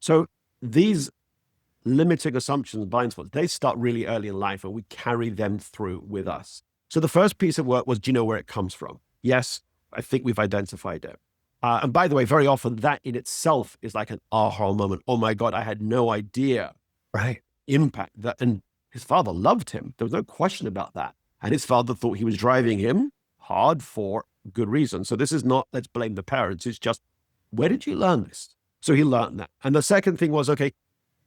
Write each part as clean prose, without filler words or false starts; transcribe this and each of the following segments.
So these limiting assumptions, blind spots, they start really early in life and we carry them through with us. So the first piece of work was, do you know where it comes from? Yes, I think we've identified it. And by the way, very often that in itself is like an aha moment. Oh my God, I had no idea Right. impact that. And his father loved him. There was no question about that. And his father thought he was driving him hard for good reason. So this is not, let's blame the parents. It's just, where did you learn this? So he learned that. And the second thing was, okay,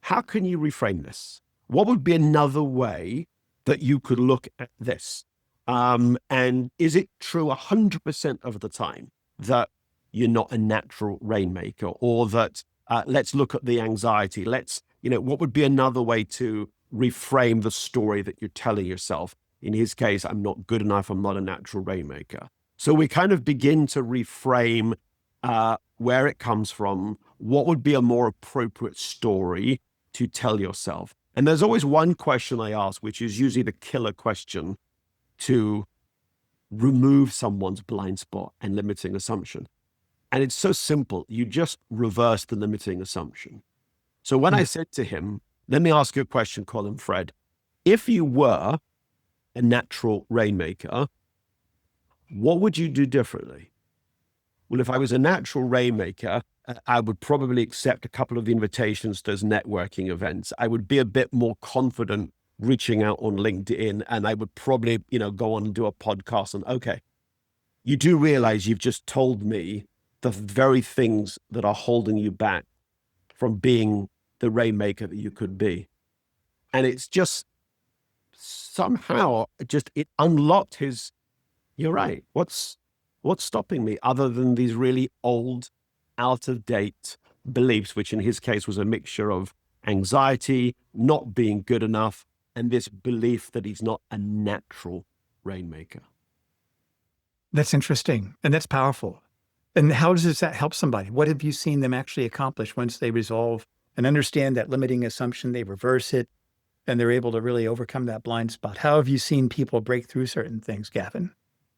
how can you reframe this? What would be another way that you could look at this? And is it true 100% of the time that you're not a natural rainmaker, or that let's look at the anxiety? What would be another way to reframe the story that you're telling yourself? In his case, I'm not good enough. I'm not a natural rainmaker. So we kind of begin to reframe where it comes from. What would be a more appropriate story to tell yourself? And there's always one question I ask, which is usually the killer question to remove someone's blind spot and limiting assumption. And it's so simple. You just reverse the limiting assumption. So when I said to him, let me ask you a question, Colin Fred, if you were a natural rainmaker, what would you do differently? Well, if I was a natural rainmaker, I would probably accept a couple of the invitations to those networking events. I would be a bit more confident reaching out on LinkedIn, and I would probably, go on and do a podcast. And okay, you do realize you've just told me the very things that are holding you back from being the rainmaker that you could be. And it's just somehow it unlocked his, you're right. What's stopping me other than these really old, out of date beliefs, which in his case was a mixture of anxiety, not being good enough, and this belief that he's not a natural rainmaker. That's interesting. And that's powerful. And how does that help somebody? What have you seen them actually accomplish once they resolve and understand that limiting assumption, they reverse it, and they're able to really overcome that blind spot? How have you seen people break through certain things, Gavin?